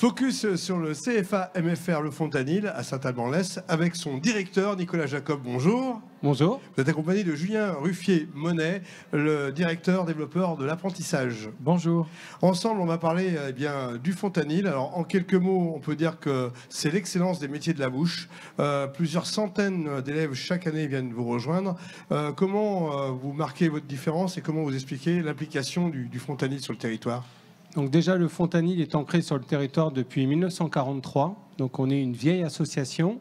Focus sur le CFA MFR Le Fontanil à Saint-Alban-l'Est avec son directeur Nicolas Jacob. Bonjour. Bonjour. Vous êtes accompagné de Julien Ruffier-Monet, le directeur développeur de l'apprentissage. Bonjour. Ensemble, on va parler du Fontanil. Alors, en quelques mots, on peut dire que c'est l'excellence des métiers de la bouche. Plusieurs centaines d'élèves chaque année viennent vous rejoindre. Comment vous marquez votre différence et comment vous expliquez l'implication du Fontanil sur le territoire ? Donc déjà, le Fontanil est ancré sur le territoire depuis 1943. Donc on est une vieille association.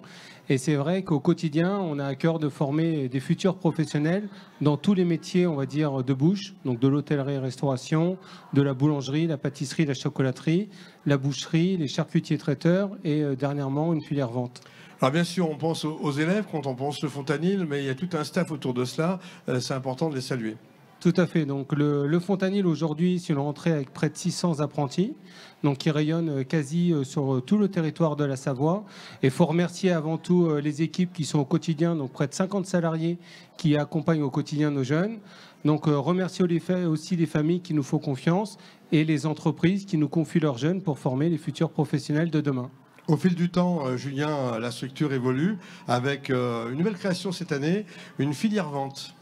Et c'est vrai qu'au quotidien, on a à cœur de former des futurs professionnels dans tous les métiers, on va dire, de bouche. Donc de l'hôtellerie-restauration, de la boulangerie, la pâtisserie, la chocolaterie, la boucherie, les charcutiers traiteurs et dernièrement une filière vente. Alors bien sûr, on pense aux élèves quand on pense le Fontanil, mais il y a tout un staff autour de cela. C'est important de les saluer. Tout à fait. Donc le Fontanil aujourd'hui, c'est une rentrée avec près de 600 apprentis, donc qui rayonnent quasi sur tout le territoire de la Savoie. Et il faut remercier avant tout les équipes qui sont au quotidien, donc près de 50 salariés qui accompagnent au quotidien nos jeunes. Donc remercier aussi les familles qui nous font confiance et les entreprises qui nous confient leurs jeunes pour former les futurs professionnels de demain. Au fil du temps, Julien, la structure évolue avec une nouvelle création cette année, une filière vente.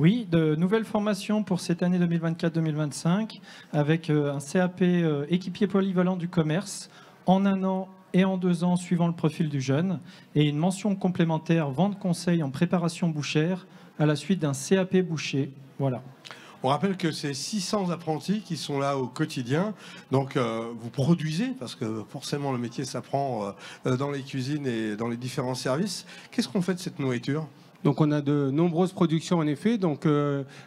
Oui, de nouvelles formations pour cette année 2024-2025 avec un CAP équipier polyvalent du commerce en 1 an et en 2 ans suivant le profil du jeune et une mention complémentaire vente conseil en préparation bouchère à la suite d'un CAP boucher. Voilà. On rappelle que c'est 600 apprentis qui sont là au quotidien. Donc, vous produisez, parce que forcément le métier s'apprend dans les cuisines et dans les différents services. Qu'est-ce qu'on fait de cette nourriture ? Donc on a de nombreuses productions en effet. Donc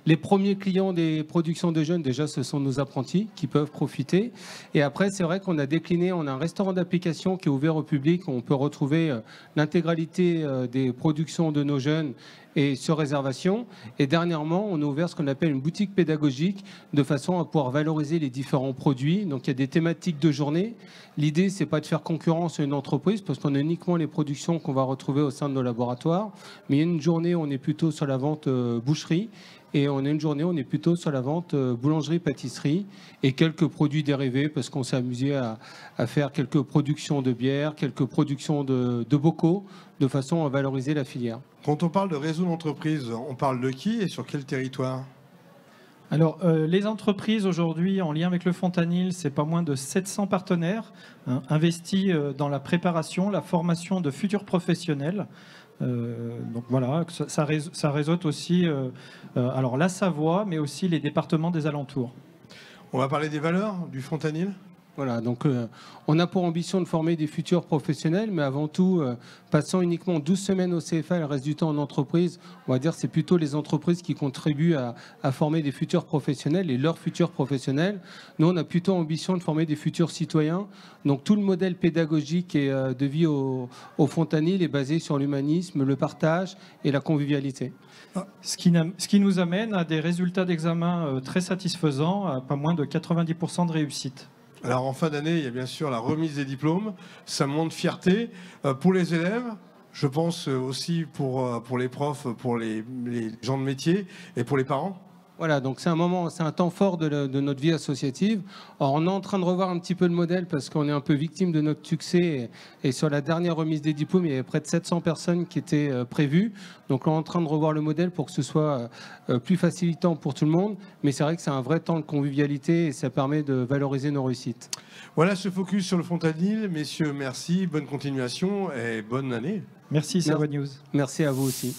les premiers clients des productions de jeunes déjà ce sont nos apprentis qui peuvent profiter. Et après c'est vrai qu'on a décliné, on a un restaurant d'application qui est ouvert au public. On peut retrouver l'intégralité des productions de nos jeunes et sur réservation. Et dernièrement, on a ouvert ce qu'on appelle une boutique pédagogique de façon à pouvoir valoriser les différents produits. Donc il y a des thématiques de journée. L'idée, c'est pas de faire concurrence à une entreprise parce qu'on a uniquement les productions qu'on va retrouver au sein de nos laboratoires. Mais il y a une journée, on est plutôt sur la vente boucherie. Et on a une journée, on est plutôt sur la vente boulangerie-pâtisserie et quelques produits dérivés parce qu'on s'est amusé à faire quelques productions de bière, quelques productions de bocaux de façon à valoriser la filière. Quand on parle de réseau d'entreprise, on parle de qui et sur quel territoire ? Alors, les entreprises aujourd'hui, en lien avec le Fontanil, c'est pas moins de 700 partenaires investis dans la préparation, la formation de futurs professionnels. Donc voilà, ça réseaute aussi alors la Savoie, mais aussi les départements des alentours. On va parler des valeurs du Fontanil ? Voilà, donc on a pour ambition de former des futurs professionnels, mais avant tout, passant uniquement 12 semaines au CFA et le reste du temps en entreprise, on va dire que c'est plutôt les entreprises qui contribuent à former des futurs professionnels et leurs futurs professionnels. Nous, on a plutôt ambition de former des futurs citoyens. Donc tout le modèle pédagogique et de vie au Fontanil est basé sur l'humanisme, le partage et la convivialité. Ce qui nous amène à des résultats d'examen très satisfaisants, à pas moins de 90% de réussite. Alors en fin d'année, il y a bien sûr la remise des diplômes. Ça montre fierté pour les élèves, je pense aussi pour les profs, pour les gens de métier et pour les parents. Voilà, donc c'est un temps fort de notre vie associative. Alors, on est en train de revoir un petit peu le modèle parce qu'on est un peu victime de notre succès. Et sur la dernière remise des diplômes, il y avait près de 700 personnes qui étaient prévues. Donc on est en train de revoir le modèle pour que ce soit plus facilitant pour tout le monde. Mais c'est vrai que c'est un vrai temps de convivialité et ça permet de valoriser nos réussites. Voilà ce focus sur le Fontanil. Messieurs, merci, bonne continuation et bonne année. Merci, Savoie News. Merci à vous aussi.